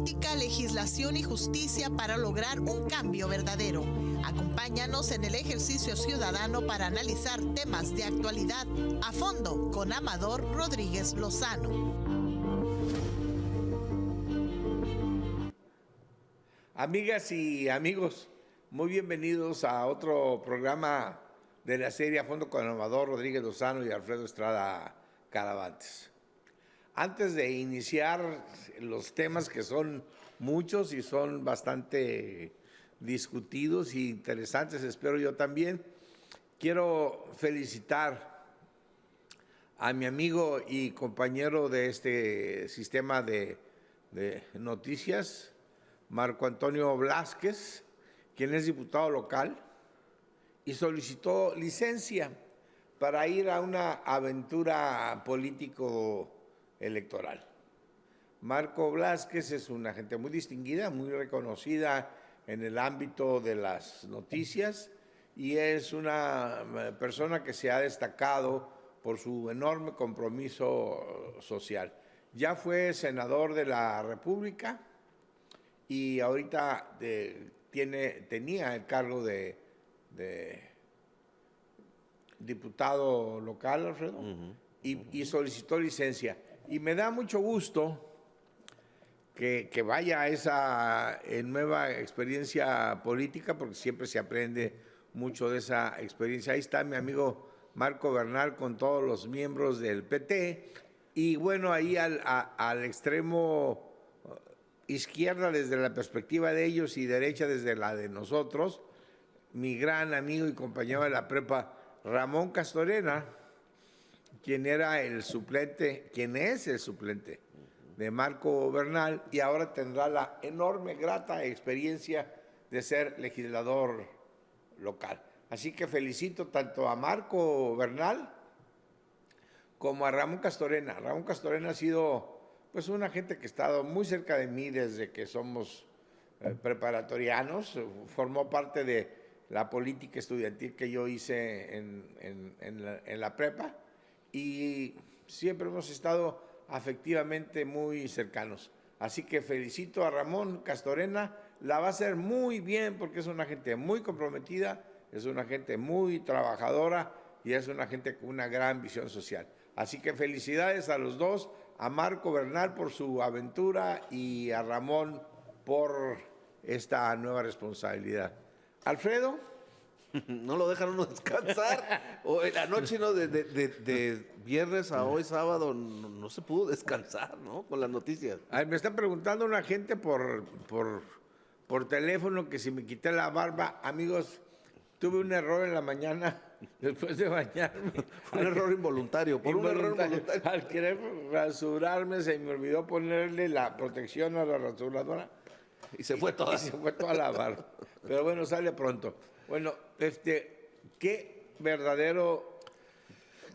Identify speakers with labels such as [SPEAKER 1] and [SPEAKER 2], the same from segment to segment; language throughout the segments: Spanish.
[SPEAKER 1] política, legislación y justicia para lograr un cambio verdadero. Acompáñanos en el ejercicio ciudadano para analizar temas de actualidad a fondo con Amador Rodríguez Lozano.
[SPEAKER 2] Amigas y amigos, muy bienvenidos a otro programa de la serie A Fondo con Amador Rodríguez Lozano y Alfredo Estrada Caravantes. Antes de iniciar los temas, que son muchos y son bastante discutidos e interesantes, espero yo también, quiero felicitar a mi amigo y compañero de este sistema de noticias, Marco Antonio Blázquez, quien es diputado local y solicitó licencia para ir a una aventura político-electoral. Marco Blázquez es una gente muy distinguida, muy reconocida en el ámbito de las noticias y es una persona que se ha destacado por su enorme compromiso social. Ya fue senador de la República y ahorita tenía el cargo de diputado local, Alfredo, y solicitó licencia. Y me da mucho gusto que vaya a esa nueva experiencia política, porque siempre se aprende mucho de esa experiencia. Ahí está mi amigo Marco Bernal con todos los miembros del PT, y bueno, ahí al extremo izquierda desde la perspectiva de ellos y derecha desde la de nosotros, mi gran amigo y compañero de la prepa, Ramón Castorena, quien es el suplente de Marco Bernal, y ahora tendrá la enorme, grata experiencia de ser legislador local. Así que felicito tanto a Marco Bernal como a Ramón Castorena. Ramón Castorena ha sido pues una gente que ha estado muy cerca de mí desde que somos preparatorianos, formó parte de la política estudiantil que yo hice en la prepa y siempre hemos estado afectivamente muy cercanos. Así que felicito a Ramón Castorena, la va a hacer muy bien porque es una gente muy comprometida, es una gente muy trabajadora y es una gente con una gran visión social. Así que felicidades a los dos, a Marco Bernal por su aventura y a Ramón por esta nueva responsabilidad. Alfredo.
[SPEAKER 3] No lo dejan uno descansar. O en la noche, ¿no? De viernes a hoy, sábado, no se pudo descansar, ¿no? Con las noticias.
[SPEAKER 2] Ay, me está preguntando una gente por teléfono que si me quité la barba. Amigos, tuve un error en la mañana después de bañarme.
[SPEAKER 3] Un error involuntario. Por un error involuntario.
[SPEAKER 2] Al querer rasurarme se me olvidó ponerle la protección a la rasuradora.
[SPEAKER 3] Y se fue toda.
[SPEAKER 2] Y se fue toda la barba. Pero bueno, sale pronto. Bueno, qué verdadero...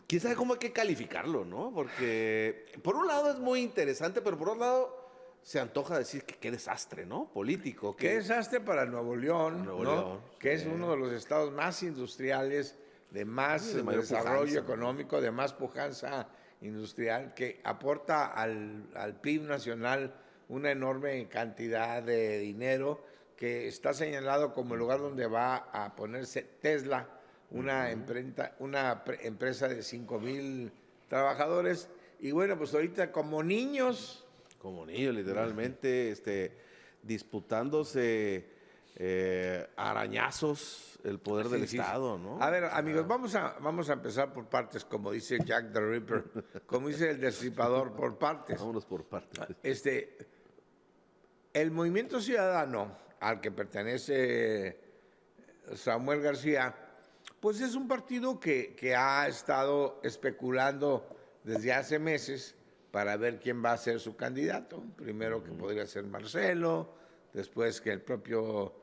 [SPEAKER 3] ¿Quién sabe cómo hay que calificarlo, no? Porque por un lado es muy interesante, pero por otro lado se antoja decir que qué desastre, ¿no? Político.
[SPEAKER 2] Qué desastre para Nuevo León, ¿no? Que es uno de los estados más industriales, de más desarrollo económico, de más pujanza industrial, que aporta al PIB nacional una enorme cantidad de dinero, que está señalado como el lugar donde va a ponerse Tesla, una empresa de 5,000 trabajadores. Y bueno, pues ahorita como niños,
[SPEAKER 3] literalmente, disputándose arañazos el poder del Estado, ¿no?
[SPEAKER 2] A ver, amigos, vamos a empezar por partes, como dice Jack the Ripper, como dice el Destripador, por partes.
[SPEAKER 3] Vámonos por partes.
[SPEAKER 2] El Movimiento Ciudadano, al que pertenece Samuel García, pues es un partido que ha estado especulando desde hace meses para ver quién va a ser su candidato. Primero que podría ser Marcelo, después que el propio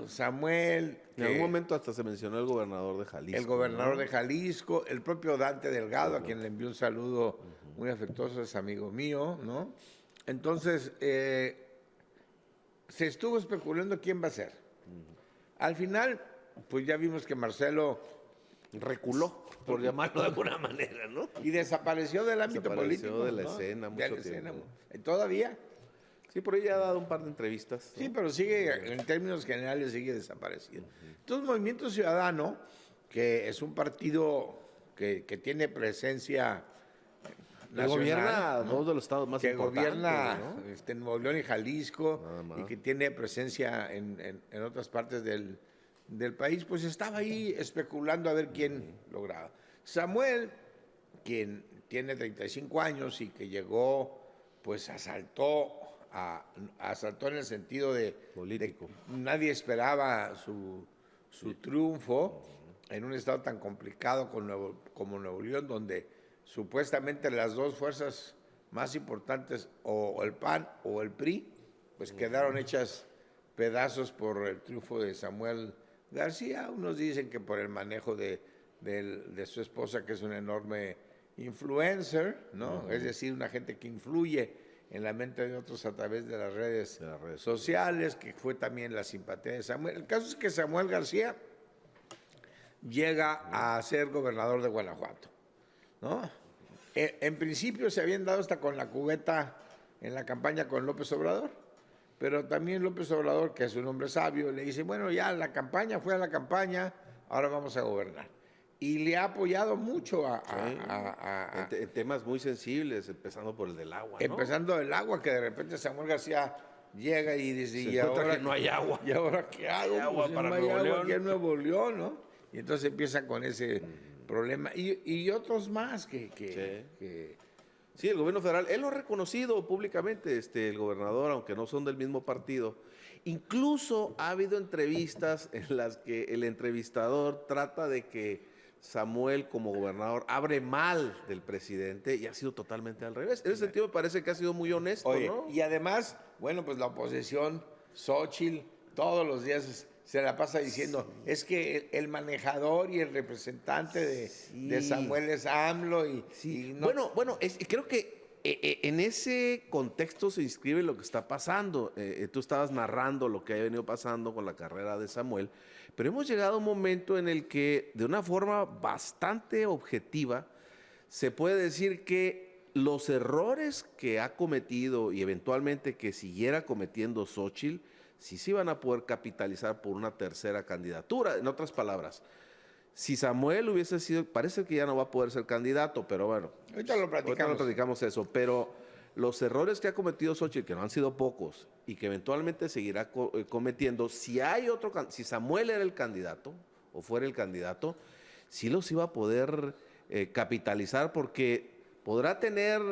[SPEAKER 2] Samuel.
[SPEAKER 3] En algún momento hasta se mencionó el gobernador de Jalisco.
[SPEAKER 2] El gobernador de Jalisco, el propio Dante Delgado, a quien le envío un saludo muy afectuoso, es amigo mío, ¿no? Entonces, se estuvo especulando quién va a ser. Al final, pues ya vimos que Marcelo
[SPEAKER 3] reculó, por llamarlo de alguna manera, ¿no?
[SPEAKER 2] Y desapareció del ámbito político.
[SPEAKER 3] De la escena mucho tiempo.
[SPEAKER 2] ¿Todavía?
[SPEAKER 3] Sí, por ahí ha dado un par de entrevistas, ¿no?
[SPEAKER 2] Sí, pero sigue, en términos generales, sigue desaparecido. Entonces, Movimiento Ciudadano, que es un partido que tiene presencia
[SPEAKER 3] Que
[SPEAKER 2] nacional,
[SPEAKER 3] gobierna
[SPEAKER 2] ¿no?
[SPEAKER 3] dos de los estados más
[SPEAKER 2] que
[SPEAKER 3] importantes,
[SPEAKER 2] gobierna
[SPEAKER 3] ¿no?
[SPEAKER 2] Nuevo León y Jalisco,
[SPEAKER 3] Nada más.
[SPEAKER 2] y que tiene presencia en otras partes del país, pues estaba ahí especulando a ver quién lograba. Samuel, quien tiene 35 años y que llegó, pues asaltó en el sentido de
[SPEAKER 3] Político.
[SPEAKER 2] de nadie esperaba su triunfo en un estado tan complicado como Nuevo León, donde supuestamente las dos fuerzas más importantes, o el PAN o el PRI, pues quedaron hechas pedazos por el triunfo de Samuel García. Unos dicen que por el manejo de su esposa, que es una enorme influencer, ¿no? Es decir, una gente que influye en la mente de otros a través de las redes sociales, que fue también la simpatía de Samuel. El caso es que Samuel García llega a ser gobernador de Guanajuato, ¿no? En principio se habían dado hasta con la cubeta en la campaña con López Obrador, pero también López Obrador, que es un hombre sabio, le dice, bueno, ya la campaña fue a la campaña, ahora vamos a gobernar. Y le ha apoyado mucho
[SPEAKER 3] en temas muy sensibles, empezando por el del agua, ¿no?
[SPEAKER 2] Empezando el agua, que de repente Samuel García llega y dice,
[SPEAKER 3] Se
[SPEAKER 2] ¿y
[SPEAKER 3] encuentra
[SPEAKER 2] ahora
[SPEAKER 3] que no hay agua?
[SPEAKER 2] ¿Y ahora qué hago?
[SPEAKER 3] No hay agua
[SPEAKER 2] Pues
[SPEAKER 3] para
[SPEAKER 2] no hay
[SPEAKER 3] Nuevo
[SPEAKER 2] agua
[SPEAKER 3] León.
[SPEAKER 2] aquí en Nuevo León, ¿no? Y entonces empieza con ese problema. Y otros más que
[SPEAKER 3] Sí, el gobierno federal, él lo ha reconocido públicamente, el gobernador, aunque no son del mismo partido. Incluso ha habido entrevistas en las que el entrevistador trata de que Samuel como gobernador abre mal del presidente y ha sido totalmente al revés. En ese sentido me parece que ha sido muy honesto,
[SPEAKER 2] Oye,
[SPEAKER 3] ¿no?
[SPEAKER 2] y además, bueno, pues la oposición, Xóchitl, todos los días se la pasa diciendo, es que el manejador y el representante de Samuel es AMLO y no.
[SPEAKER 3] Bueno, creo que en ese contexto se inscribe lo que está pasando. Tú estabas narrando lo que ha venido pasando con la carrera de Samuel, pero hemos llegado a un momento en el que, de una forma bastante objetiva, se puede decir que los errores que ha cometido y eventualmente que siguiera cometiendo Xóchitl, sí se iban a poder capitalizar por una tercera candidatura. En otras palabras, si Samuel hubiese sido, parece que ya no va a poder ser candidato, pero bueno,
[SPEAKER 2] Ahorita lo
[SPEAKER 3] platicamos eso, pero los errores que ha cometido Xóchitl, que no han sido pocos, y que eventualmente seguirá cometiendo, si Samuel era el candidato, o fuera el candidato, sí los iba a poder capitalizar, porque podrá tener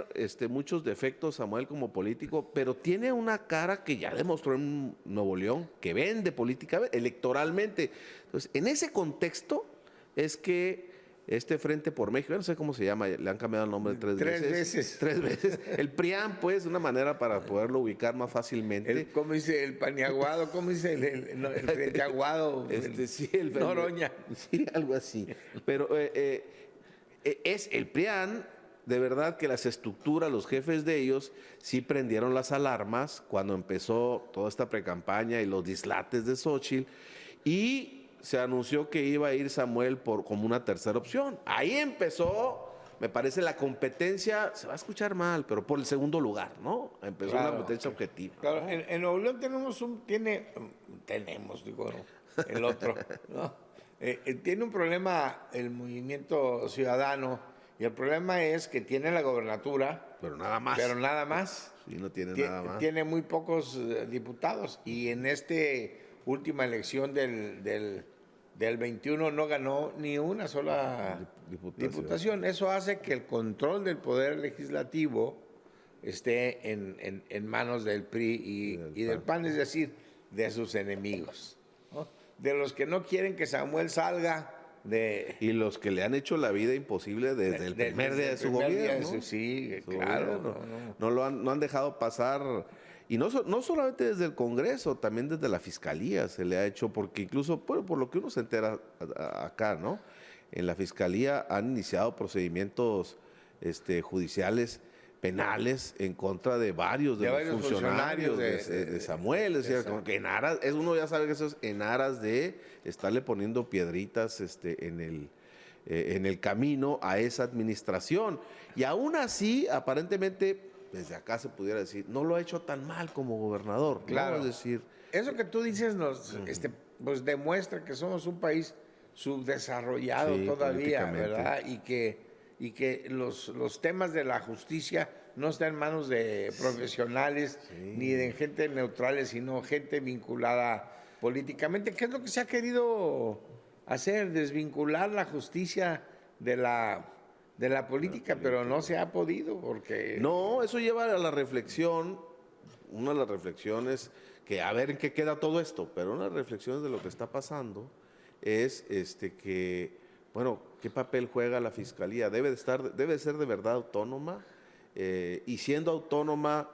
[SPEAKER 3] muchos defectos Samuel como político, pero tiene una cara que ya demostró en Nuevo León, que vende políticamente, electoralmente. Entonces, en ese contexto es que este Frente por México, no sé cómo se llama, le han cambiado el nombre tres veces. Tres veces. El PRIAN, pues, una manera para poderlo ubicar más fácilmente.
[SPEAKER 2] ¿Cómo dice el paniaguado? ¿Cómo dice el frente aguado?
[SPEAKER 3] Sí, el
[SPEAKER 2] Noroña.
[SPEAKER 3] Sí, algo así. Pero es el PRIAN. De verdad que las estructuras, los jefes de ellos, sí prendieron las alarmas cuando empezó toda esta precampaña y los dislates de Xóchitl, y se anunció que iba a ir Samuel como una tercera opción. Ahí empezó, me parece, la competencia, se va a escuchar mal, pero por el segundo lugar, ¿no? Empezó una competencia objetiva.
[SPEAKER 2] Claro, en Nuevo León el otro, ¿no? Tiene un problema el Movimiento Ciudadano. Y el problema es que tiene la gobernatura.
[SPEAKER 3] Pero nada más.
[SPEAKER 2] Sí,
[SPEAKER 3] no tiene nada más.
[SPEAKER 2] Tiene muy pocos diputados. Y en esta última elección del 21 no ganó ni una sola diputación. Eso hace que el control del poder legislativo esté en manos del PRI y del PAN, es decir, de sus enemigos, ¿no? De los que no quieren que Samuel salga.
[SPEAKER 3] Y los que le han hecho la vida imposible desde el primer día de su gobierno.
[SPEAKER 2] Sí, claro.
[SPEAKER 3] No han dejado pasar. Y no solamente desde el Congreso, también desde la Fiscalía se le ha hecho, porque incluso por lo que uno se entera acá, ¿no? En la Fiscalía han iniciado procedimientos judiciales penales en contra de varios de los funcionarios de Samuel. Es decir, como que uno ya sabe que eso es en aras de estarle poniendo piedritas en el camino a esa administración. Y aún así, aparentemente, desde acá se pudiera decir, no lo ha hecho tan mal como gobernador. ¿no?
[SPEAKER 2] Claro.
[SPEAKER 3] Es decir,
[SPEAKER 2] Eso que tú dices nos pues demuestra que somos un país subdesarrollado
[SPEAKER 3] Sí,
[SPEAKER 2] todavía,
[SPEAKER 3] políticamente.
[SPEAKER 2] ¿verdad? Y que los temas de la justicia no están en manos de profesionales ni de gente neutrales, sino gente vinculada políticamente. ¿Qué es lo que se ha querido hacer? Desvincular la justicia de la política, pero no se ha podido porque...
[SPEAKER 3] no, eso lleva a la reflexión, una de las reflexiones, que a ver en qué queda todo esto, pero una de las reflexiones de lo que está pasando es que, bueno, ¿qué papel juega la Fiscalía? Debe ser de verdad autónoma, y siendo autónoma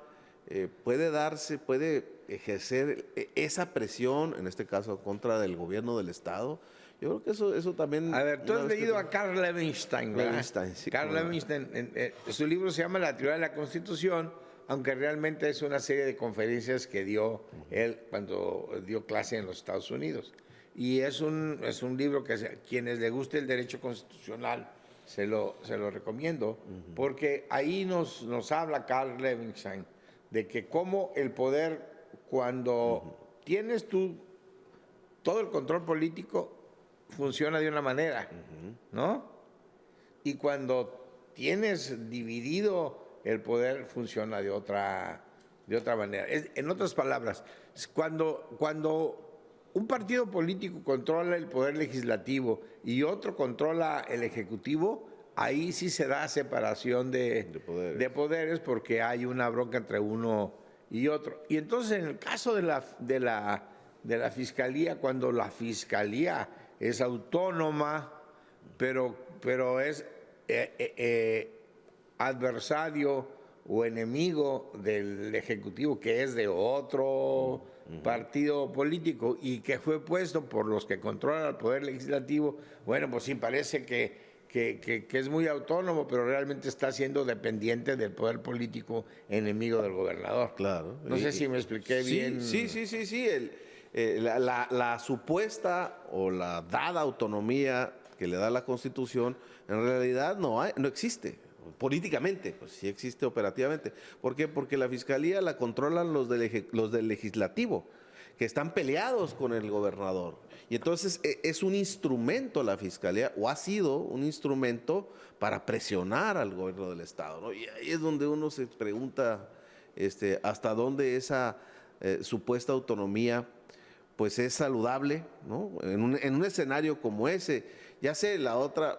[SPEAKER 3] puede ejercer esa presión, en este caso contra del gobierno del Estado. Yo creo que eso también...
[SPEAKER 2] A ver, tú
[SPEAKER 3] una
[SPEAKER 2] has
[SPEAKER 3] vez que-
[SPEAKER 2] leído a Carl Levinstein, ¿verdad?
[SPEAKER 3] Levinstein, sí,
[SPEAKER 2] Carl
[SPEAKER 3] cómo no.
[SPEAKER 2] Levinstein, su libro se llama La teoría de la Constitución, aunque realmente es una serie de conferencias que dio él cuando dio clase en los Estados Unidos. Y es un libro que quienes le guste el derecho constitucional se lo recomiendo, porque ahí nos habla Carl Levinstein de que cómo el poder, cuando tienes tú todo el control político, funciona de una manera, ¿no? Y cuando tienes dividido el poder, funciona de otra manera. En otras palabras, cuando un partido político controla el poder legislativo y otro controla el ejecutivo, ahí sí se da separación de poderes porque hay una bronca entre uno y otro. Y entonces, en el caso de la Fiscalía, cuando la Fiscalía es autónoma, pero es adversario o enemigo del Ejecutivo, que es de otro partido político y que fue puesto por los que controlan el Poder Legislativo, bueno, pues sí parece que es muy autónomo, pero realmente está siendo dependiente del poder político enemigo del gobernador.
[SPEAKER 3] Claro.
[SPEAKER 2] No sé si me expliqué bien.
[SPEAKER 3] Sí. La supuesta o la dada autonomía que le da la Constitución, en realidad no existe. Políticamente, pues sí existe operativamente. ¿Por qué? Porque la Fiscalía la controlan los del Legislativo, que están peleados con el gobernador. Y entonces es un instrumento la Fiscalía, o ha sido un instrumento para presionar al gobierno del Estado, ¿no? Y ahí es donde uno se pregunta hasta dónde esa supuesta autonomía pues es saludable, ¿no? En un escenario como ese. Ya sé,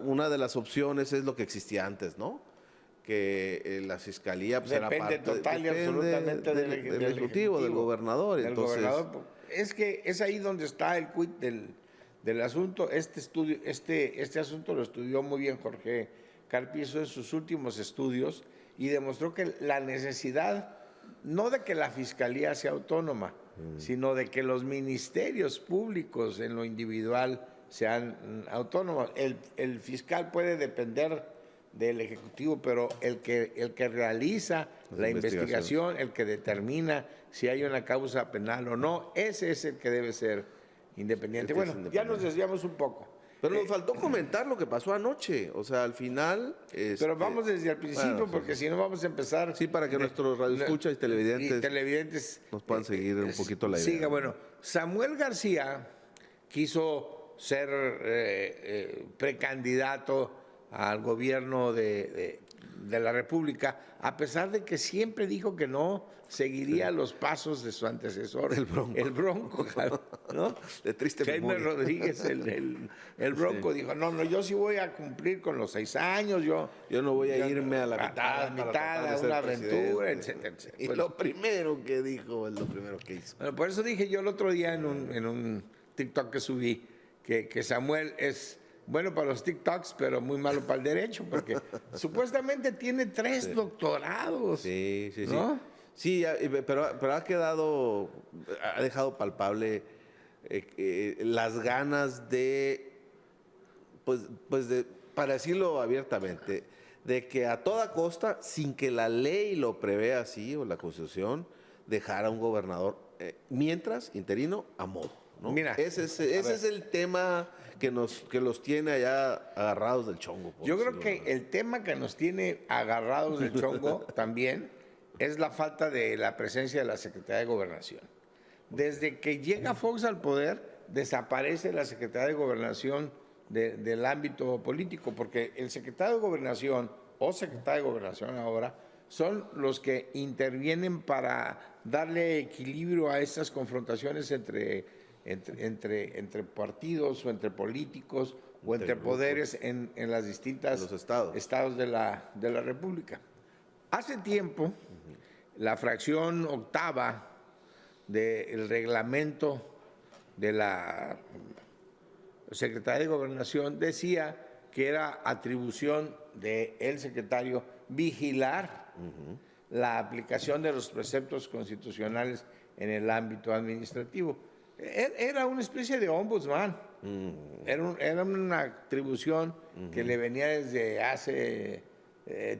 [SPEAKER 3] una de las opciones es lo que existía antes, ¿no? Que la Fiscalía pues,
[SPEAKER 2] depende total y absolutamente del
[SPEAKER 3] Ejecutivo, del gobernador.
[SPEAKER 2] Del
[SPEAKER 3] Entonces,
[SPEAKER 2] gobernador. Es que es ahí donde está el quid del asunto. Este asunto lo estudió muy bien Jorge Carpizo en sus últimos estudios y demostró que la necesidad, no de que la Fiscalía sea autónoma, sino de que los ministerios públicos en lo individual sean autónomos. El fiscal puede depender del Ejecutivo, pero el que realiza la investigación, el que determina si hay una causa penal o no, ese es el que debe ser independiente. Bueno, ya nos desviamos un poco.
[SPEAKER 3] Pero nos faltó comentar lo que pasó anoche. O sea, al final...
[SPEAKER 2] pero vamos desde el principio, porque si no vamos a empezar...
[SPEAKER 3] Sí, para que nuestros radioescuchas y televidentes nos puedan seguir un poquito la idea.
[SPEAKER 2] Siga, bueno, Samuel García quiso ser precandidato al gobierno de la República, a pesar de que siempre dijo que no seguiría los pasos de su antecesor, el Bronco, ¿no?
[SPEAKER 3] De triste
[SPEAKER 2] Jaime
[SPEAKER 3] memoria.
[SPEAKER 2] Rodríguez, el Bronco, dijo, no, yo sí voy a cumplir con los 6 años, yo
[SPEAKER 3] no voy a irme a la mitad,
[SPEAKER 2] a una aventura, etcétera.
[SPEAKER 3] Y
[SPEAKER 2] Pues,
[SPEAKER 3] lo primero que dijo es lo primero que hizo.
[SPEAKER 2] bueno, por eso dije yo el otro día en un TikTok que subí, que Samuel es bueno para los TikToks, pero muy malo para el derecho, porque supuestamente tiene 3 doctorados.
[SPEAKER 3] Sí.
[SPEAKER 2] ¿no?
[SPEAKER 3] Sí, pero ha dejado palpable las ganas para decirlo abiertamente, de que a toda costa, sin que la ley lo prevea así, o la Constitución, dejar a un gobernador, mientras interino, a modo, ¿no?
[SPEAKER 2] Mira,
[SPEAKER 3] ese es el tema que los tiene allá agarrados del chongo.
[SPEAKER 2] Yo creo que el tema que nos tiene agarrados del chongo también es la falta de la presencia de la Secretaría de Gobernación. Desde que llega Fox al poder, desaparece la Secretaría de Gobernación del ámbito político, porque el secretario de Gobernación o secretaria de Gobernación ahora son los que intervienen para darle equilibrio a estas confrontaciones entre partidos o entre políticos o entre poderes en las distintas estados de la República. Hace tiempo, la fracción octava del reglamento de la Secretaría de Gobernación decía que era atribución del secretario vigilar la aplicación de los preceptos constitucionales en el ámbito administrativo. Era una especie de ombudsman, era una atribución que le venía desde hace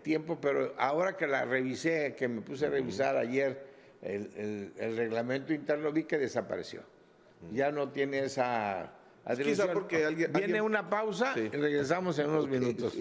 [SPEAKER 2] tiempo, pero ahora que la revisé, que me puse a revisar ayer el reglamento interno, vi que desapareció. Ya no tiene esa atribución.
[SPEAKER 3] Quizá porque
[SPEAKER 2] Viene una pausa y regresamos en unos minutos.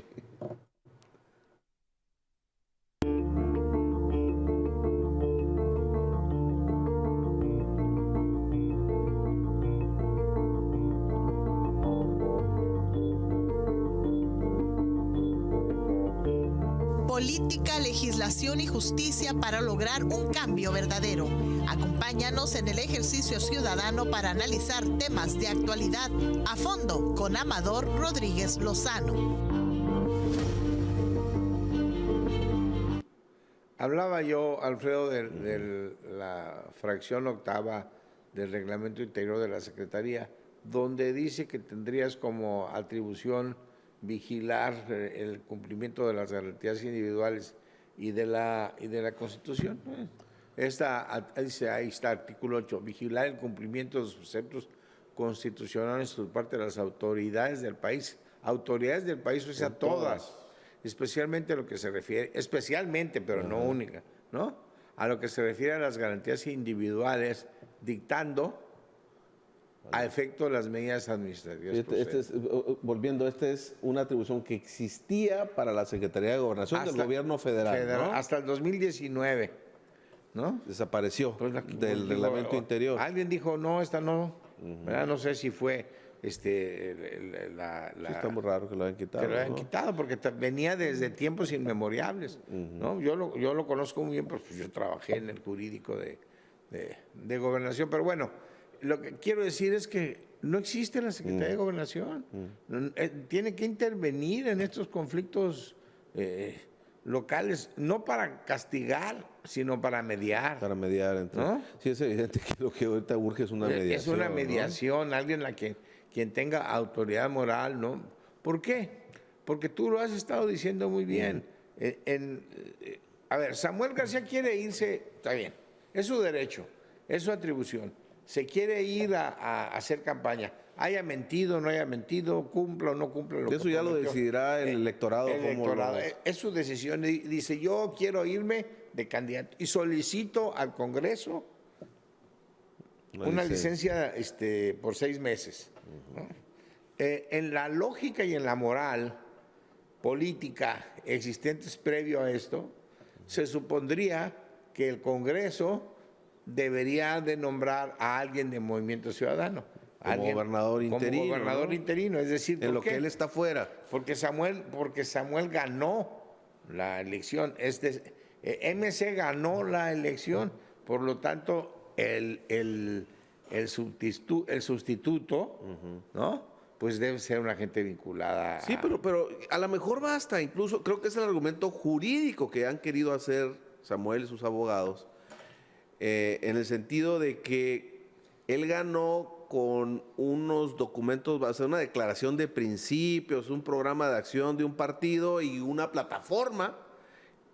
[SPEAKER 1] Política, legislación y justicia para lograr un cambio verdadero. Acompáñanos en el ejercicio ciudadano para analizar temas de actualidad a fondo con Amador Rodríguez Lozano.
[SPEAKER 2] Hablaba yo, Alfredo, de la fracción octava del reglamento interior de la Secretaría, donde dice que tendrías como atribución vigilar el cumplimiento de las garantías individuales y de la Constitución. Dice, ahí está, artículo 8, vigilar el cumplimiento de los preceptos constitucionales por parte de las autoridades del país, o sea, todas, especialmente lo que se refiere, pero no única, ¿no? A lo que se refiere a las garantías individuales, dictando a efecto de las medidas administrativas.
[SPEAKER 3] Esta es una atribución que existía para la Secretaría de Gobernación del gobierno federal, ¿no?
[SPEAKER 2] Hasta el 2019, ¿no?
[SPEAKER 3] Desapareció del reglamento interior.
[SPEAKER 2] Alguien dijo, no, esta no. ¿Verdad? No sé si fue
[SPEAKER 3] Sí, está muy raro que lo hayan quitado.
[SPEAKER 2] Que lo hayan quitado, porque venía desde tiempos inmemorables, ¿no? Yo lo conozco muy bien, pues yo trabajé en el jurídico de Gobernación, pero bueno, lo que quiero decir es que no existe la Secretaría de Gobernación. Tiene que intervenir en estos conflictos locales, no para castigar, sino para mediar.
[SPEAKER 3] Para mediar, ¿no? Sí, es evidente que lo que ahorita urge es una mediación.
[SPEAKER 2] Es una mediación, ¿no? Alguien quien tenga autoridad moral, ¿no? ¿Por qué? Porque tú lo has estado diciendo muy bien. A ver, Samuel García quiere irse, está bien, es su derecho, es su atribución. Se quiere ir a hacer campaña, haya mentido, no haya mentido, cumpla o no cumpla lo que
[SPEAKER 3] eso ya prometió. Lo decidirá el electorado.
[SPEAKER 2] Es su decisión. Dice, yo quiero irme de candidato y solicito al Congreso una licencia por 6 meses. ¿No? En la lógica y en la moral política existentes previo a esto, se supondría que el Congreso debería de nombrar a alguien de Movimiento Ciudadano.
[SPEAKER 3] Como gobernador interino.
[SPEAKER 2] Como gobernador interino, es decir,
[SPEAKER 3] en lo que él está fuera.
[SPEAKER 2] Porque Samuel ganó la elección. MC ganó la elección, por lo tanto, el sustituto, ¿no? Pues debe ser una gente vinculada.
[SPEAKER 3] Sí, pero a lo mejor basta. Incluso creo que es el argumento jurídico que han querido hacer Samuel y sus abogados. En el sentido de que él ganó con unos documentos, va a ser una declaración de principios, un programa de acción de un partido y una plataforma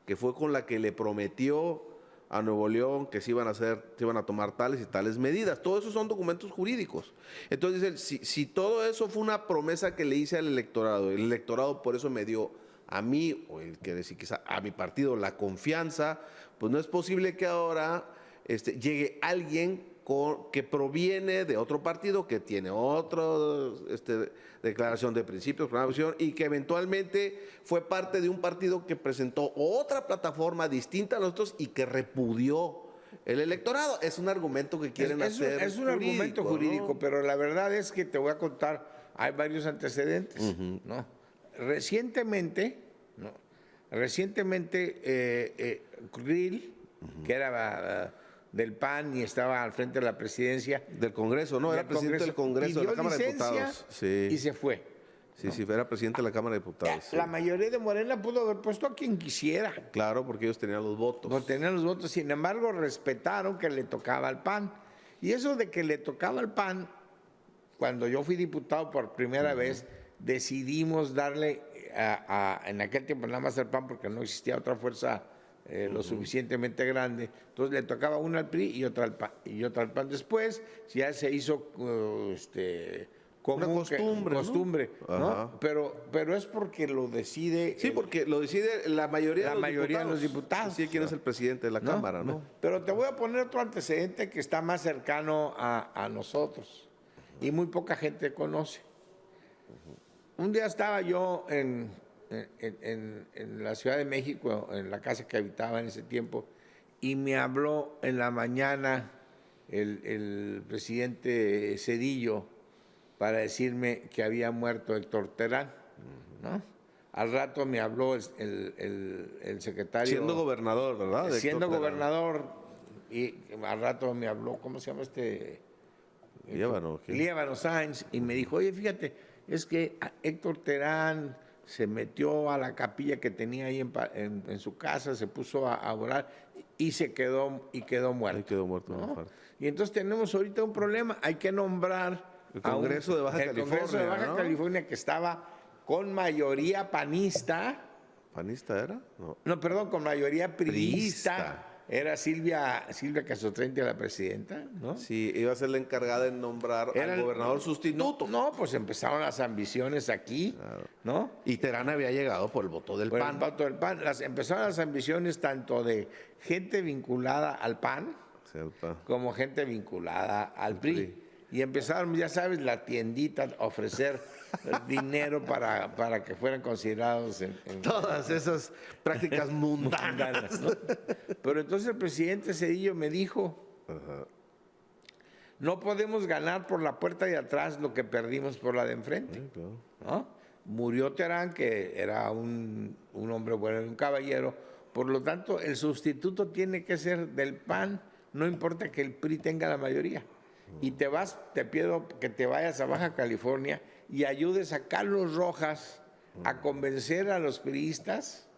[SPEAKER 3] que fue con la que le prometió a Nuevo León que se iban a tomar tales y tales medidas. Todos esos son documentos jurídicos. Entonces, si todo eso fue una promesa que le hice al electorado, el electorado por eso me dio a mí, o el que decir quizá a mi partido, la confianza, pues no es posible que ahora llegue alguien que proviene de otro partido, que tiene otra declaración de principios, programación, y que eventualmente fue parte de un partido que presentó otra plataforma distinta a nosotros y que repudió el electorado. Es un argumento que quieren hacer.
[SPEAKER 2] Es un argumento jurídico,
[SPEAKER 3] ¿no?
[SPEAKER 2] pero la verdad es que te voy a contar, hay varios antecedentes, ¿no? Recientemente, Krill, que era del PAN y estaba al frente de la presidencia.
[SPEAKER 3] Del Congreso, ¿no? Era presidente del Congreso, de la Cámara de Diputados. Sí.
[SPEAKER 2] Y se fue.
[SPEAKER 3] Sí, sí, era presidente de la Cámara de Diputados. Sí.
[SPEAKER 2] La mayoría de Morena pudo haber puesto a quien quisiera.
[SPEAKER 3] Claro, porque ellos tenían los votos.
[SPEAKER 2] Porque tenían los votos, sin embargo, respetaron que le tocaba al PAN. Y eso de que le tocaba al PAN, cuando yo fui diputado por primera vez, decidimos darle en aquel tiempo nada más al PAN porque no existía otra fuerza lo suficientemente grande. Entonces le tocaba una al PRI y otra al PAN. Después ya se hizo
[SPEAKER 3] una costumbre,
[SPEAKER 2] ¿no? Pero es porque lo decide.
[SPEAKER 3] Sí, porque lo decide la mayoría
[SPEAKER 2] de los diputados.
[SPEAKER 3] Sí, quién es el presidente de la Cámara, ¿no?
[SPEAKER 2] Pero te voy a poner otro antecedente que está más cercano a nosotros y muy poca gente conoce. Un día estaba yo en la Ciudad de México, en la casa que habitaba en ese tiempo, y me habló en la mañana el presidente Zedillo para decirme que había muerto Héctor Terán, ¿no? Al rato me habló el secretario.
[SPEAKER 3] Siendo gobernador, ¿verdad?
[SPEAKER 2] Siendo gobernador, y al rato me habló, ¿cómo se llama Líbano Sáenz, y me dijo, oye, fíjate, es que Héctor Terán se metió a la capilla que tenía ahí en su casa, se puso a orar y quedó muerto.
[SPEAKER 3] Ahí quedó muerto,
[SPEAKER 2] ¿no? Y entonces tenemos ahorita un problema, hay que nombrar
[SPEAKER 3] el Congreso de Baja
[SPEAKER 2] California, que estaba con mayoría panista.
[SPEAKER 3] ¿Panista era?
[SPEAKER 2] No, perdón, con mayoría priista. Era Silvia Casotrente la presidenta, ¿no?
[SPEAKER 3] Sí, iba a ser la encargada de nombrar al gobernador sustituto.
[SPEAKER 2] No, pues empezaron las ambiciones aquí, claro, ¿no?
[SPEAKER 3] Y Terán había llegado por el voto del PAN.
[SPEAKER 2] El voto del PAN. Empezaron las ambiciones tanto de gente vinculada al PAN,
[SPEAKER 3] sí,
[SPEAKER 2] como gente vinculada al PRI. Y empezaron, ya sabes, la tiendita a ofrecer dinero para que fueran considerados en
[SPEAKER 3] todas esas prácticas mundanas,
[SPEAKER 2] ¿no? Pero entonces el presidente Zedillo me dijo, no podemos ganar por la puerta de atrás lo que perdimos por la de enfrente.
[SPEAKER 3] Sí, claro.
[SPEAKER 2] ¿No? Murió Terán, que era un hombre bueno y un caballero, por lo tanto el sustituto tiene que ser del PAN, no importa que el PRI tenga la mayoría. Y te pido que te vayas a Baja California y ayudes a Carlos Rojas a convencer a los priistas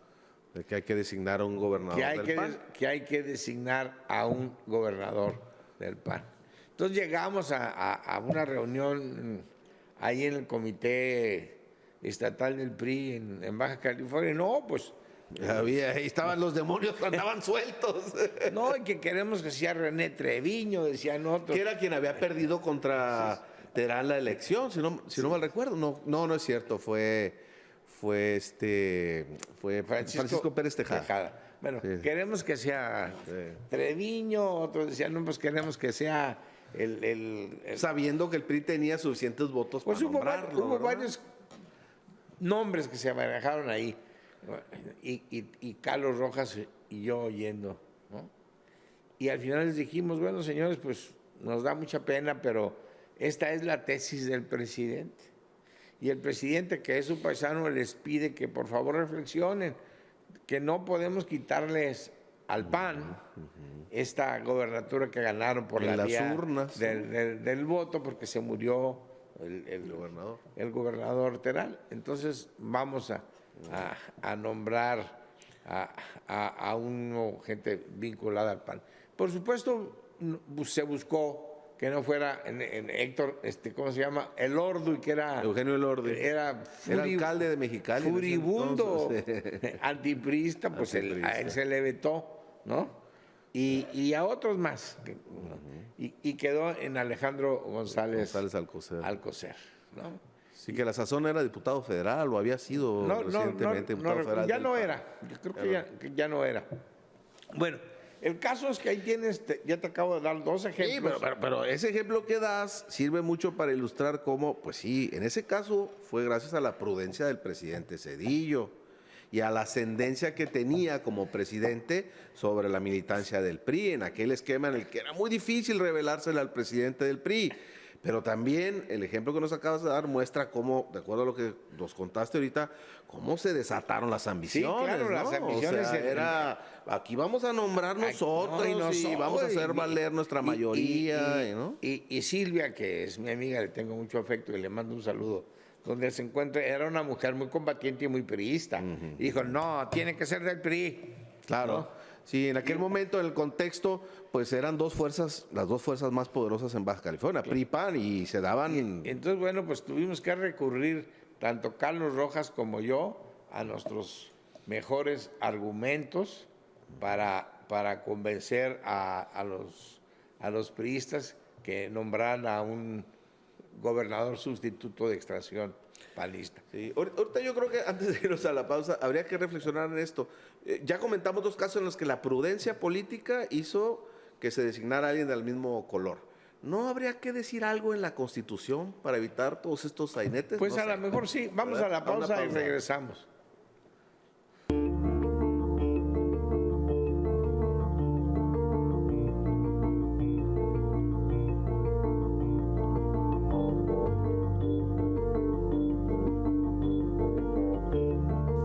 [SPEAKER 3] de que hay que designar a un gobernador del PAN.
[SPEAKER 2] Que hay que designar a un gobernador del PAN. Entonces llegamos a una reunión ahí en el Comité Estatal del PRI en Baja California. No, pues...
[SPEAKER 3] ahí estaban los demonios, andaban sueltos.
[SPEAKER 2] No, y que queremos que sea René Treviño, decían otros.
[SPEAKER 3] Que era quien había perdido contra Terán la elección, si no mal recuerdo. No es cierto, fue Francisco Pérez Tejada.
[SPEAKER 2] Bueno, queremos que sea Treviño, otros decían, no, pues queremos que sea el...
[SPEAKER 3] Sabiendo que el PRI tenía suficientes votos
[SPEAKER 2] pues
[SPEAKER 3] para nombrarlo.
[SPEAKER 2] Hubo varios nombres que se manejaron ahí. Y Carlos Rojas y yo oyendo, ¿no? Y al final les dijimos, bueno, señores, pues nos da mucha pena, pero esta es la tesis del presidente. Y el presidente, que es su paisano, les pide que por favor reflexionen, que no podemos quitarles al PAN esta gobernatura que ganaron por la vía
[SPEAKER 3] urnas,
[SPEAKER 2] del voto, porque se murió el gobernador Terán. Entonces vamos a nombrar a una gente vinculada al PAN. Por supuesto, se buscó que no fuera en Héctor, ¿cómo se llama? Elordu, que era...
[SPEAKER 3] Eugenio Elordu.
[SPEAKER 2] Era
[SPEAKER 3] alcalde de Mexicali.
[SPEAKER 2] Furibundo, antiprista, pues a él se le vetó, ¿no? Y a otros más. Y quedó en Alejandro González Alcocer, ¿no?
[SPEAKER 3] Sí, que la sazón era diputado federal o había sido recientemente diputado federal.
[SPEAKER 2] Ya no era, yo creo que ya no era. Bueno, El caso es que ahí tienes, ya te acabo de dar 2 ejemplos.
[SPEAKER 3] Sí, pero ese ejemplo que das sirve mucho para ilustrar cómo, pues sí, en ese caso fue gracias a la prudencia del presidente Zedillo y a la ascendencia que tenía como presidente sobre la militancia del PRI, en aquel esquema en el que era muy difícil revelársele al presidente del PRI. Pero también el ejemplo que nos acabas de dar muestra cómo, de acuerdo a lo que nos contaste ahorita, cómo se desataron las ambiciones.
[SPEAKER 2] Sí, claro,
[SPEAKER 3] ¿no?
[SPEAKER 2] las ambiciones.
[SPEAKER 3] O sea, era, aquí vamos a nombrar nosotros y vamos a hacer valer nuestra mayoría. ¿no?
[SPEAKER 2] Y Silvia, que es mi amiga, le tengo mucho afecto y le mando un saludo, donde se encuentra, era una mujer muy combatiente y muy priista. Dijo, no, tiene que ser del PRI.
[SPEAKER 3] Claro.
[SPEAKER 2] ¿no?
[SPEAKER 3] Sí, en aquel momento, en el contexto, pues eran dos fuerzas, las dos fuerzas más poderosas en Baja California, PRI y PAN, y se daban...
[SPEAKER 2] Entonces, bueno, pues tuvimos que recurrir, tanto Carlos Rojas como yo, a nuestros mejores argumentos para convencer a los priistas que nombraran a un gobernador sustituto de extracción panista.
[SPEAKER 3] Sí, ahorita yo creo que antes de irnos a la pausa, habría que reflexionar en esto. Ya comentamos 2 casos en los que la prudencia política hizo que se designara a alguien del mismo color. ¿No habría que decir algo en la Constitución para evitar todos estos sainetes?
[SPEAKER 2] Pues
[SPEAKER 3] no
[SPEAKER 2] a
[SPEAKER 3] sé.
[SPEAKER 2] lo mejor sí. Vamos a la pausa y regresamos.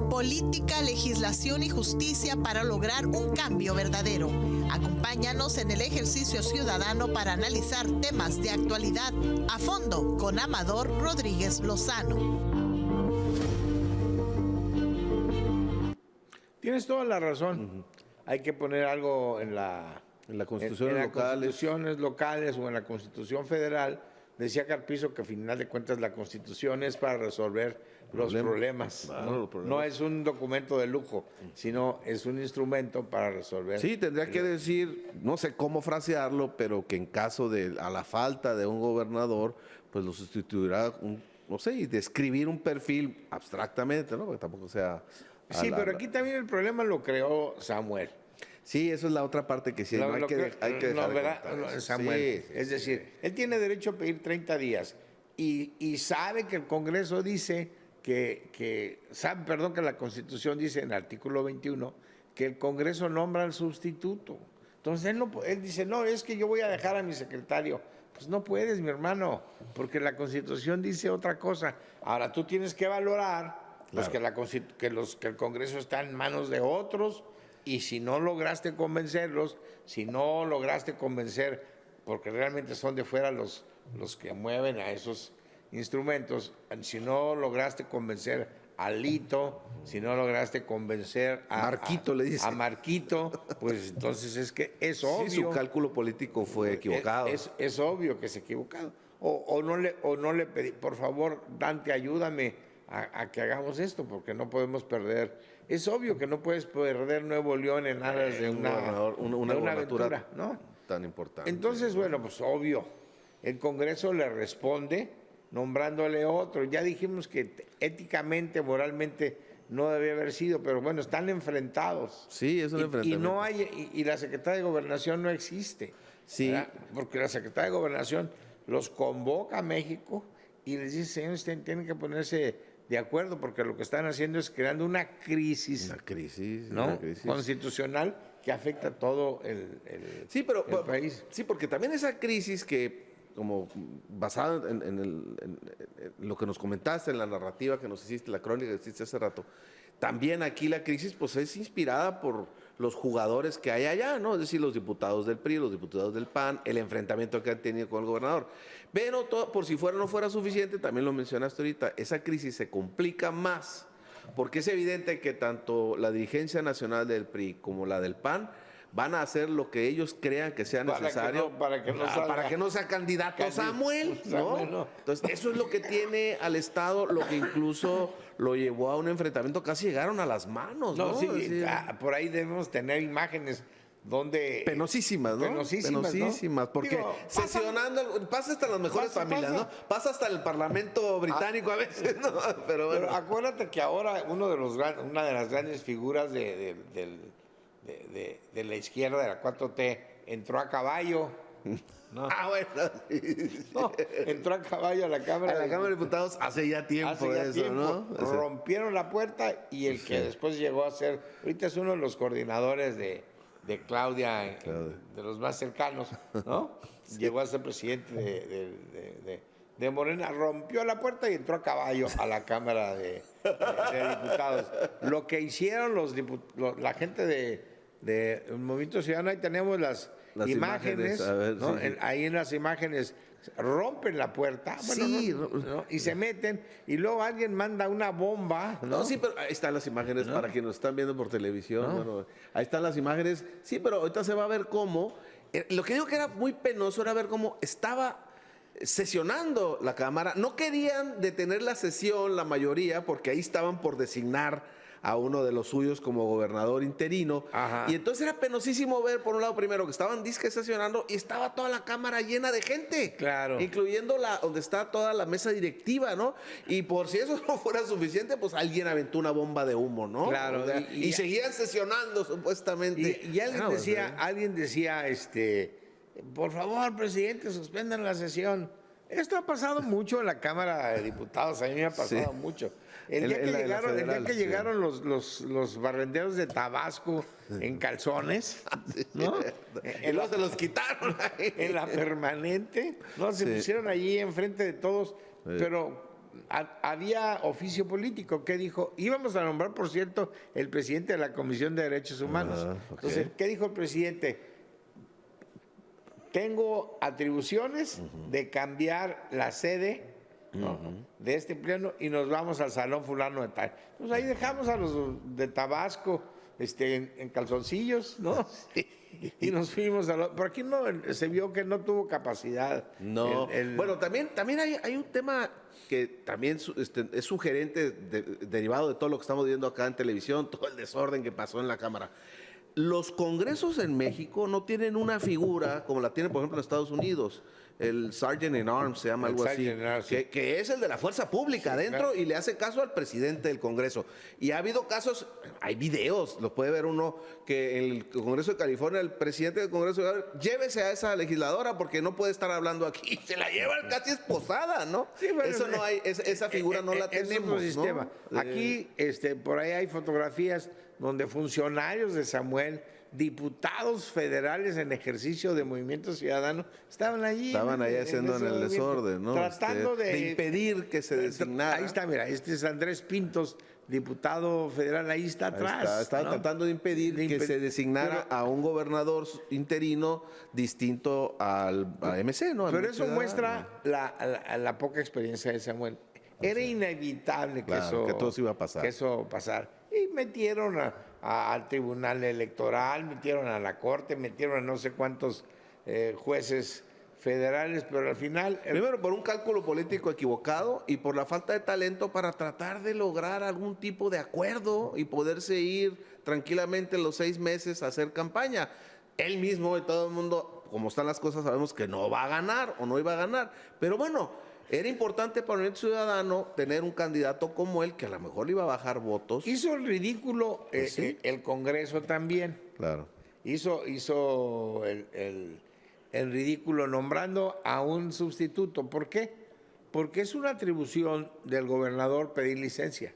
[SPEAKER 1] Política, legislación y justicia para lograr un cambio verdadero. Acompáñanos en el ejercicio ciudadano para analizar temas de actualidad a fondo con Amador Rodríguez Lozano.
[SPEAKER 2] Tienes toda la razón. Hay que poner algo en las constituciones locales o en la Constitución federal. Decía Carpizo que al final de cuentas la Constitución es para resolver los problemas,
[SPEAKER 3] Claro,
[SPEAKER 2] ¿no?
[SPEAKER 3] los problemas.
[SPEAKER 2] No es un documento de lujo, sino es un instrumento para resolver.
[SPEAKER 3] Sí, tendría que decir, no sé cómo frasearlo, pero que en caso de, a la falta de un gobernador, pues lo sustituirá, no sé, y describir un perfil abstractamente, ¿no? Porque tampoco sea...
[SPEAKER 2] Sí, pero aquí también el problema lo creó Samuel.
[SPEAKER 3] Sí, eso es la otra parte que sí, hay que dejar de contar.
[SPEAKER 2] Samuel.
[SPEAKER 3] Sí,
[SPEAKER 2] Es decir, él tiene derecho a pedir 30 días y sabe que el Congreso dice que la Constitución dice en el artículo 21 que el Congreso nombra al sustituto. Entonces él dice, no, es que yo voy a dejar a mi secretario. Pues no puedes, mi hermano, porque la Constitución dice otra cosa. Ahora tú tienes que valorar pues, que el Congreso está en manos de otros. Y si no lograste convencerlos, porque realmente son de fuera los que mueven a esos instrumentos, si no lograste convencer a Lito, si no lograste convencer a
[SPEAKER 3] Marquito, le dice.
[SPEAKER 2] A Marquito, pues entonces es que es obvio.
[SPEAKER 3] Sí, su cálculo político fue equivocado.
[SPEAKER 2] Es obvio que es equivocado. O no le pedí, por favor, Dante, ayúdame a que hagamos esto, porque no podemos perder. Es obvio que no puedes perder Nuevo León en aras de una aventura, ¿no?
[SPEAKER 3] Tan importante.
[SPEAKER 2] Entonces, bueno, pues obvio, el Congreso le responde nombrándole otro. Ya dijimos que éticamente, moralmente no debía haber sido, pero bueno, están enfrentados.
[SPEAKER 3] Sí, es un enfrentamiento.
[SPEAKER 2] Y no hay, y la Secretaría de Gobernación no existe.
[SPEAKER 3] Sí.
[SPEAKER 2] ¿Verdad? Porque la Secretaría de Gobernación los convoca a México y les dice, señores, tienen que ponerse de acuerdo, porque lo que están haciendo es creando una crisis, ¿no? Constitucional que afecta a todo el país.
[SPEAKER 3] Sí, porque también esa crisis que, como basada en lo que nos comentaste, en la narrativa que nos hiciste, la crónica que hiciste hace rato, también aquí la crisis pues es inspirada por los jugadores que hay allá, ¿no? Es decir, los diputados del PRI, los diputados del PAN, el enfrentamiento que han tenido con el gobernador. Pero por si no fuera suficiente, también lo mencionaste ahorita, esa crisis se complica más, porque es evidente que tanto la dirigencia nacional del PRI como la del PAN van a hacer lo que ellos crean que sea necesario
[SPEAKER 2] para que no
[SPEAKER 3] sea candidato Samuel, ¿no? Entonces, eso es lo que tiene al Estado, lo que incluso lo llevó a un enfrentamiento, casi llegaron a las manos, ¿no?
[SPEAKER 2] Sí,
[SPEAKER 3] decir,
[SPEAKER 2] por ahí debemos tener imágenes donde...
[SPEAKER 3] Penosísimas, ¿no? Penosísimas, porque sesionando, pasa hasta las mejores familias, ¿no? Pasa hasta el Parlamento británico a veces, ¿no? Pero bueno.
[SPEAKER 2] Pero acuérdate que ahora una de las grandes figuras de la izquierda, de la 4T, entró a caballo. ¿No?
[SPEAKER 3] Ah, bueno.
[SPEAKER 2] No, entró a caballo a la Cámara.
[SPEAKER 3] A la Cámara de Diputados hace ya tiempo
[SPEAKER 2] Hace ya
[SPEAKER 3] eso,
[SPEAKER 2] tiempo.
[SPEAKER 3] ¿no?
[SPEAKER 2] Rompieron la puerta y el que después llegó a ser, ahorita es uno de los coordinadores de Claudia, de los más cercanos, ¿no? Llegó a ser presidente de Morena, rompió la puerta y entró a caballo a la Cámara de Diputados. Lo que hicieron la gente de Movimiento Ciudadano, ahí tenemos las imágenes,
[SPEAKER 3] a ver,
[SPEAKER 2] ¿no?
[SPEAKER 3] sí.
[SPEAKER 2] Ahí en las imágenes rompen la puerta, bueno,
[SPEAKER 3] Sí,
[SPEAKER 2] ¿no? Y se meten y luego alguien manda una bomba, ¿no?
[SPEAKER 3] No, sí, pero ahí están las imágenes para quienes nos están viendo por televisión. Bueno, ahí están las imágenes. Sí, pero ahorita se va a ver cómo. Lo que digo que era muy penoso era ver cómo estaba sesionando la Cámara. No querían detener la sesión, la mayoría, porque ahí estaban por designar a uno de los suyos como gobernador interino.
[SPEAKER 2] Ajá.
[SPEAKER 3] Y entonces era penosísimo ver, por un lado, primero, que estaban disque sesionando y estaba toda la Cámara llena de gente.
[SPEAKER 2] Claro.
[SPEAKER 3] Incluyendo donde está toda la mesa directiva, ¿no? Y por si eso no fuera suficiente, pues alguien aventó una bomba de humo, ¿no?
[SPEAKER 2] Claro.
[SPEAKER 3] O sea, y seguían sesionando, supuestamente.
[SPEAKER 2] Y alguien decía, por favor, presidente, suspendan la sesión. Esto ha pasado mucho en la Cámara de Diputados, a mí me ha pasado mucho. El día que llegaron los barrenderos de Tabasco en calzones, ¿no?
[SPEAKER 3] Y luego se los quitaron ahí.
[SPEAKER 2] En la permanente, ¿no? Se pusieron allí enfrente de todos, pero había oficio político que dijo, íbamos a nombrar, por cierto, el presidente de la Comisión de Derechos Humanos. Entonces, ¿qué dijo el presidente? Tengo atribuciones de cambiar la sede, ¿no? de este pleno y nos vamos al salón fulano de tal. Entonces ahí dejamos a los de Tabasco en calzoncillos, ¿no? Y nos fuimos por aquí no se vio que no tuvo capacidad.
[SPEAKER 3] No. Bueno, también hay un tema que también es sugerente derivado de todo lo que estamos viendo acá en televisión, todo el desorden que pasó en la Cámara. Los congresos en México no tienen una figura como la tienen, por ejemplo, en Estados Unidos. El Sergeant in Arms se llama algo así, que es el de la fuerza pública adentro y le hace caso al presidente del Congreso. Y ha habido casos, hay videos, lo puede ver uno, que en el Congreso de California, el presidente del Congreso, llévese a esa legisladora porque no puede estar hablando aquí. Se la llevan casi esposada, ¿no?
[SPEAKER 2] Sí, bueno,
[SPEAKER 3] eso no hay, esa figura no la tenemos.
[SPEAKER 2] Es otro sistema.
[SPEAKER 3] ¿No?
[SPEAKER 2] Aquí, por ahí hay fotografías donde funcionarios de Samuel, diputados federales en ejercicio de Movimiento Ciudadano, estaban allí.
[SPEAKER 3] Estaban ahí haciendo en el desorden, ¿no?
[SPEAKER 2] Tratando
[SPEAKER 3] de impedir que se designara.
[SPEAKER 2] Ahí está, mira, este es Andrés Pintos, diputado federal, ahí está atrás.
[SPEAKER 3] Estaba tratando de impedir que se designara a un gobernador interino distinto a MC, ¿no?
[SPEAKER 2] Pero eso muestra la poca experiencia de Samuel. Era inevitable que
[SPEAKER 3] todo eso iba a pasar.
[SPEAKER 2] Que eso pasara. Y metieron al Tribunal Electoral, metieron a la Corte, metieron a no sé cuántos jueces federales, pero al final...
[SPEAKER 3] Primero por un cálculo político equivocado y por la falta de talento para tratar de lograr algún tipo de acuerdo y poderse ir tranquilamente los 6 meses a hacer campaña. Él mismo y todo el mundo, como están las cosas, sabemos que no va a ganar o no iba a ganar. Pero bueno, era importante para el ciudadano tener un candidato como él, que a lo mejor iba a bajar votos.
[SPEAKER 2] Hizo el ridículo el Congreso también.
[SPEAKER 3] Claro.
[SPEAKER 2] Hizo el ridículo nombrando a un sustituto. ¿Por qué? Porque es una atribución del gobernador pedir licencia.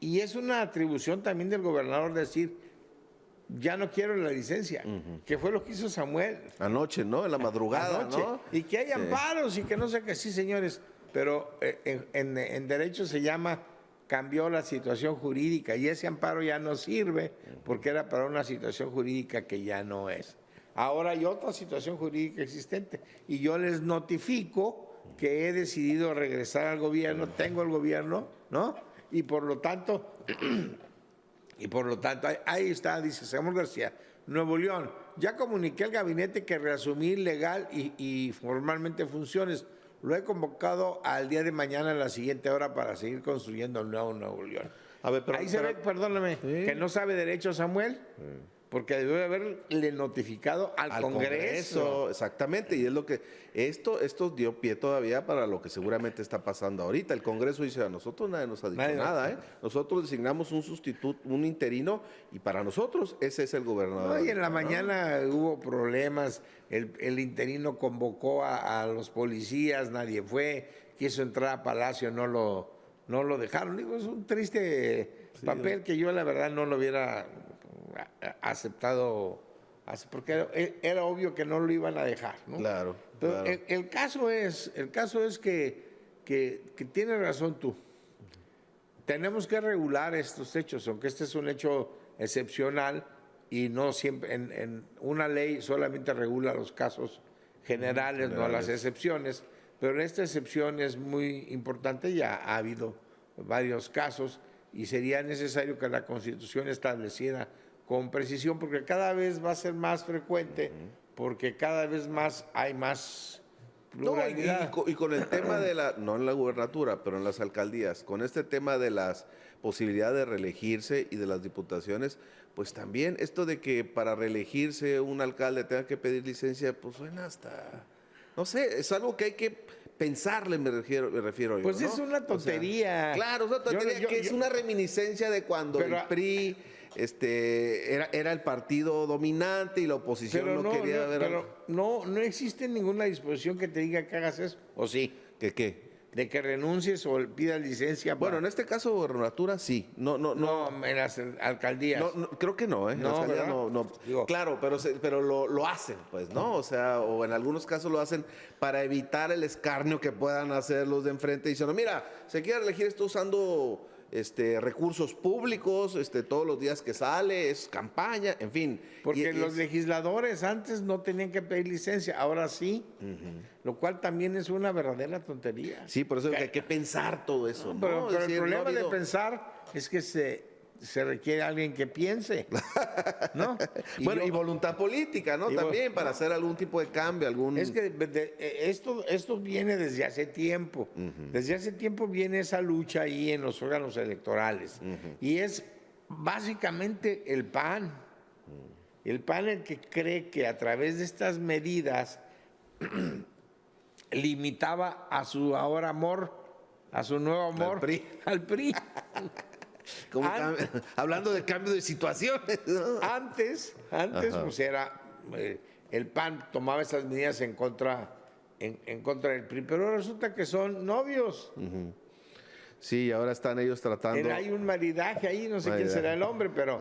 [SPEAKER 2] Y es una atribución también del gobernador decir, ya no quiero la licencia, que fue lo que hizo Samuel.
[SPEAKER 3] Anoche, ¿no? En la madrugada,
[SPEAKER 2] Anoche.
[SPEAKER 3] ¿no?
[SPEAKER 2] Y que hay amparos y que no sé qué, sí, señores, pero en derecho se llama cambió la situación jurídica y ese amparo ya no sirve porque era para una situación jurídica que ya no es. Ahora hay otra situación jurídica existente y yo les notifico que he decidido regresar al gobierno, tengo el gobierno, ¿no? Y por lo tanto, ahí está, dice Samuel García, Nuevo León, ya comuniqué al gabinete que reasumí legal y formalmente funciones. Lo he convocado al día de mañana a la siguiente hora para seguir construyendo el nuevo Nuevo León.
[SPEAKER 3] A ver,
[SPEAKER 2] ahí se ve, perdóname, que no sabe derecho Samuel. porque debió de haberle notificado al Congreso.
[SPEAKER 3] Exactamente, y es lo que esto dio pie todavía para lo que seguramente está pasando ahorita. El Congreso dice, a nosotros nadie nos ha dicho nada, ¿eh? Nosotros designamos un sustituto, un interino, y para nosotros ese es el gobernador.
[SPEAKER 2] No, y en la mañana hubo problemas, el interino convocó a los policías, nadie fue, quiso entrar a Palacio, no lo dejaron. Digo, es un triste papel que yo la verdad no lo hubiera aceptado, porque era obvio que no lo iban a dejar, ¿no?
[SPEAKER 3] Claro.
[SPEAKER 2] Pero
[SPEAKER 3] claro.
[SPEAKER 2] el caso es que tienes razón tú. Tenemos que regular estos hechos, aunque este es un hecho excepcional y no siempre en una ley solamente regula los casos generales, no las excepciones, pero esta excepción es muy importante, ya ha habido varios casos y sería necesario que la Constitución estableciera con precisión, porque cada vez va a ser más frecuente, porque cada vez más hay más pluralidad.
[SPEAKER 3] No, y con el tema de no en la gubernatura, pero en las alcaldías, con este tema de las posibilidades de reelegirse y de las diputaciones, pues también esto de que para reelegirse un alcalde tenga que pedir licencia, pues suena hasta, no sé, es algo que hay que pensarle, me refiero yo.
[SPEAKER 2] Pues
[SPEAKER 3] ¿no?
[SPEAKER 2] es una tontería.
[SPEAKER 3] O sea, claro, es una tontería es una reminiscencia de cuando el PRI era el partido dominante y la oposición no quería ver.
[SPEAKER 2] Pero no existe ninguna disposición que te diga que hagas eso, ¿o sí?
[SPEAKER 3] ¿Que qué?
[SPEAKER 2] De que renuncies o pidas licencia.
[SPEAKER 3] Bueno, en este caso, gobernatura sí. No,
[SPEAKER 2] en las alcaldías.
[SPEAKER 3] No, creo que no, ¿eh?
[SPEAKER 2] No, ¿verdad?
[SPEAKER 3] No.
[SPEAKER 2] Digo,
[SPEAKER 3] claro, pero lo hacen, pues, ¿no? O sea, o en algunos casos lo hacen para evitar el escarnio que puedan hacer los de enfrente, diciendo, mira, se quiere elegir, está usando recursos públicos, todos los días que sale, es campaña, en fin.
[SPEAKER 2] Porque los legisladores antes no tenían que pedir licencia, ahora sí, lo cual también es una verdadera tontería.
[SPEAKER 3] Sí, por eso hay que pensar todo eso.
[SPEAKER 2] No, pero
[SPEAKER 3] Es decir,
[SPEAKER 2] el problema
[SPEAKER 3] no ha habido...
[SPEAKER 2] de pensar es que se requiere alguien que piense, ¿no?
[SPEAKER 3] Y voluntad política, ¿no? También para hacer algún tipo de cambio,
[SPEAKER 2] Es que esto viene desde hace tiempo. Desde hace tiempo viene esa lucha ahí en los órganos electorales. Y es básicamente el PAN. El PAN el que cree que a través de estas medidas limitaba a su ahora amor, a su nuevo amor, al PRI.
[SPEAKER 3] Hablando de cambio de situaciones, ¿no?
[SPEAKER 2] Antes pues era el PAN tomaba esas medidas en contra del PRI, pero resulta que son novios.
[SPEAKER 3] Sí, ahora están ellos tratando.
[SPEAKER 2] Hay un maridaje ahí, no sé quién será el hombre, pero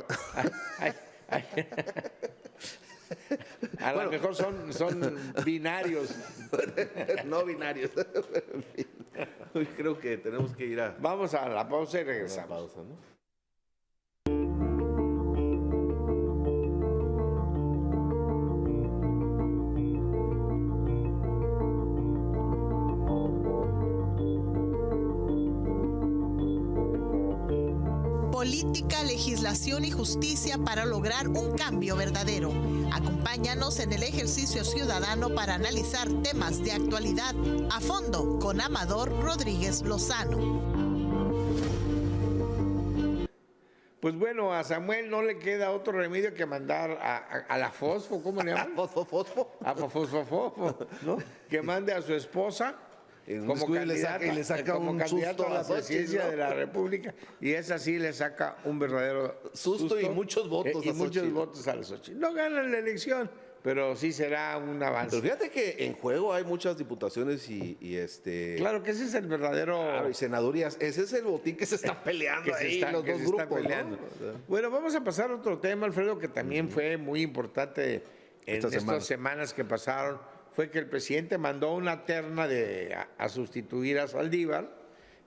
[SPEAKER 2] a lo mejor son binarios.
[SPEAKER 3] No binarios. Creo que tenemos que ir a...
[SPEAKER 2] Vamos a la pausa y regresamos.
[SPEAKER 3] Pausa, ¿no?
[SPEAKER 1] Política, legislación y justicia para lograr un cambio verdadero. Acompáñanos en el ejercicio ciudadano para analizar temas de actualidad a fondo con Amador Rodríguez Lozano.
[SPEAKER 2] Pues bueno, a Samuel no le queda otro remedio que mandar a la Fosfo, ¿cómo le llaman?
[SPEAKER 3] Fosfo.
[SPEAKER 2] A Fosfo, ¿no? Que mande a su esposa como candidata,
[SPEAKER 3] le saca un
[SPEAKER 2] candidato
[SPEAKER 3] susto
[SPEAKER 2] a la
[SPEAKER 3] a Xochitl,
[SPEAKER 2] presidencia
[SPEAKER 3] ¿no?
[SPEAKER 2] de la República, y esa sí le saca un verdadero
[SPEAKER 3] susto y muchos votos
[SPEAKER 2] y
[SPEAKER 3] a
[SPEAKER 2] muchos
[SPEAKER 3] Xochitl.
[SPEAKER 2] votos a la Xochitl. No ganan la elección, pero sí será un avance.
[SPEAKER 3] Pero fíjate que en juego hay muchas diputaciones y
[SPEAKER 2] Claro que ese es el verdadero...
[SPEAKER 3] Claro, y senadurías. Ese es el botín que se está peleando ahí, los dos grupos, ¿no?
[SPEAKER 2] Bueno, vamos a pasar a otro tema, Alfredo, que también fue muy importante en estas semanas que pasaron. Fue que el presidente mandó una terna a sustituir a Saldívar,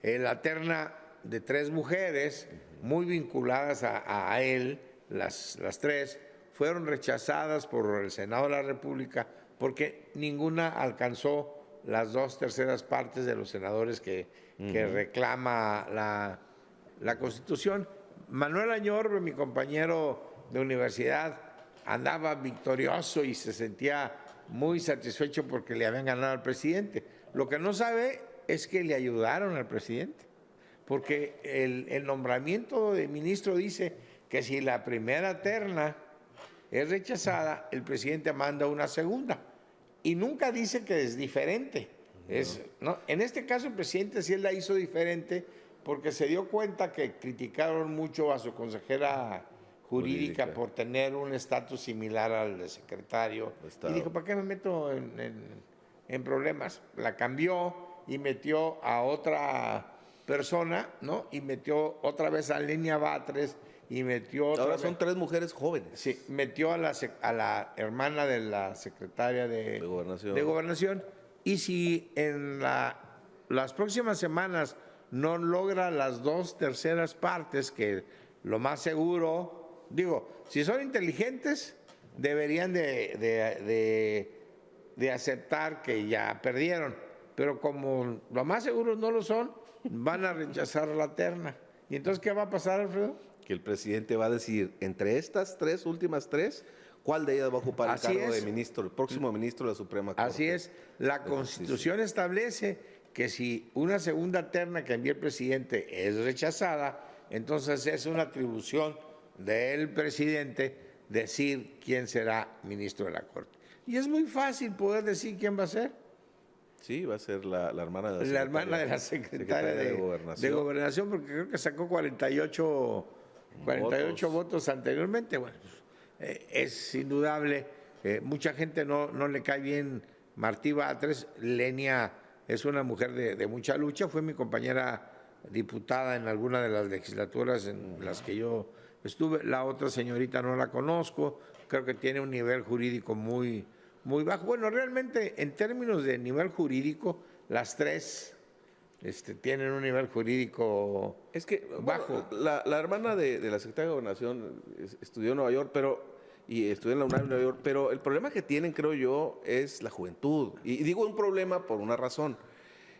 [SPEAKER 2] la terna de 3 mujeres muy vinculadas a él, las 3, fueron rechazadas por el Senado de la República porque ninguna alcanzó las 2/3 partes de los senadores que reclama la Constitución. Manuel Añorbe, mi compañero de universidad, andaba victorioso y se sentía muy satisfecho porque le habían ganado al presidente. Lo que no sabe es que le ayudaron al presidente, porque el nombramiento de ministro dice que si la primera terna es rechazada, el presidente manda una segunda. Y nunca dice que es diferente. ¿No? En este caso el presidente sí la hizo diferente porque se dio cuenta que criticaron mucho a su consejera jurídica por tener un estatus similar al de secretario. Y dijo, ¿para qué me meto en problemas? La cambió y metió a otra persona, ¿no? Y metió otra vez a Lenia Batres y metió otra
[SPEAKER 3] Ahora
[SPEAKER 2] vez,
[SPEAKER 3] son 3 mujeres jóvenes.
[SPEAKER 2] Sí, metió a la hermana de la secretaria de Gobernación. Y si en las próximas semanas no logra las 2/3 partes, que lo más seguro, digo, si son inteligentes, deberían de aceptar que ya perdieron. Pero como lo más seguro no lo son, van a rechazar la terna. ¿Y entonces qué va a pasar, Alfredo?
[SPEAKER 3] Que el presidente va a decir, entre estas últimas tres, ¿cuál de ellas va a ocupar el cargo de ministro, el próximo ministro de la Suprema Corte?
[SPEAKER 2] Así es. La Constitución establece que si una segunda terna que envía el presidente es rechazada, entonces es una atribución del presidente decir quién será ministro de la Corte. Y es muy fácil poder decir quién va a ser.
[SPEAKER 3] Sí, va a ser la hermana de
[SPEAKER 2] la secretaria de Gobernación, porque creo que sacó 48 votos anteriormente. Bueno, es indudable. Mucha gente no le cae bien Martí Batres. Lenia es una mujer de mucha lucha. Fue mi compañera diputada en alguna de las legislaturas en las que yo estuve. La otra señorita no la conozco. Creo que tiene un nivel jurídico muy bajo. Bueno, realmente en términos de nivel jurídico, las tres tienen un nivel jurídico bajo.
[SPEAKER 3] Bueno, la hermana de la secretaria de Gobernación estudió en Nueva York, y estudió en la UNAM en Nueva York, pero el problema que tienen, creo yo, es la juventud. Y digo un problema por una razón.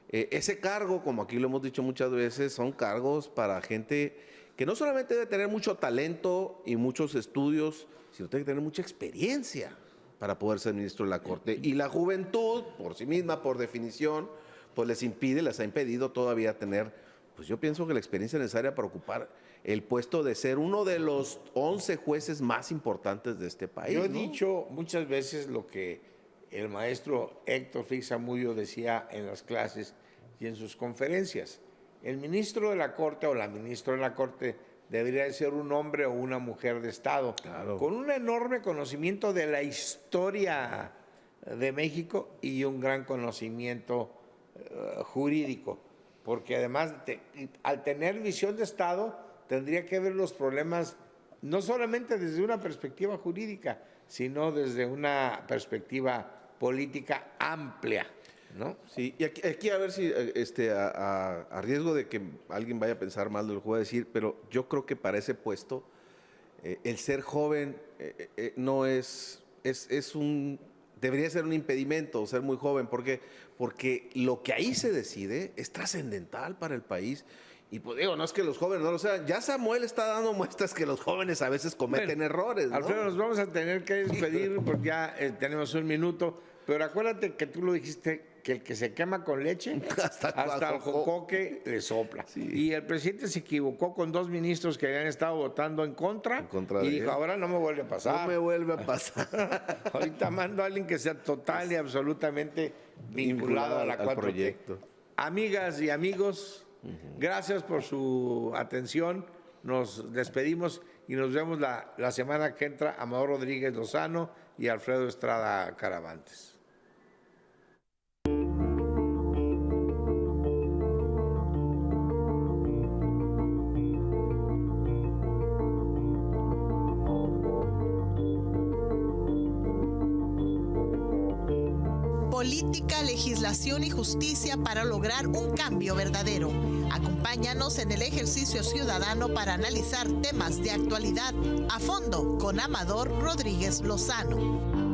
[SPEAKER 3] Ese cargo, como aquí lo hemos dicho muchas veces, son cargos para gente que no solamente debe tener mucho talento y muchos estudios, sino tiene que tener mucha experiencia para poder ser ministro de la Corte. Y la juventud, por sí misma, por definición, pues les ha impedido todavía tener, pues yo pienso que la experiencia necesaria para ocupar el puesto de ser uno de los 11 jueces más importantes de este país.
[SPEAKER 2] Yo he dicho muchas veces lo que el maestro Héctor Fix Zamudio decía en las clases y en sus conferencias. El ministro de la Corte o la ministra de la Corte debería de ser un hombre o una mujer de Estado, con un enorme conocimiento de la historia de México y un gran conocimiento jurídico, porque además al tener visión de Estado tendría que ver los problemas no solamente desde una perspectiva jurídica, sino desde una perspectiva política amplia, ¿no?
[SPEAKER 3] Sí, y aquí a ver si, a riesgo de que alguien vaya a pensar mal de lo que voy a decir, pero yo creo que para ese puesto, el ser joven no debería ser un impedimento, ser muy joven, porque lo que ahí se decide es trascendental para el país. Y pues digo, no es que los jóvenes no lo sean. Ya Samuel está dando muestras que los jóvenes a veces cometen errores, ¿no?
[SPEAKER 2] Alfredo, nos vamos a tener que despedir porque ya tenemos un minuto. Pero acuérdate que tú lo dijiste, que el que se quema con leche, hasta el jocoque le sopla. Sí. Y el presidente se equivocó con 2 ministros que habían estado votando en contra y dijo, ahora no me vuelve a pasar.
[SPEAKER 3] No me vuelve a pasar.
[SPEAKER 2] Ahorita mando a alguien que sea total y absolutamente vinculado a la 4T.
[SPEAKER 3] Proyecto.
[SPEAKER 2] Amigas y amigos, gracias por su atención. Nos despedimos y nos vemos la semana que entra. Amador Rodríguez Lozano y Alfredo Estrada Caravantes.
[SPEAKER 1] Política, legislación y justicia para lograr un cambio verdadero. Acompáñanos en el ejercicio ciudadano para analizar temas de actualidad a fondo con Amador Rodríguez Lozano.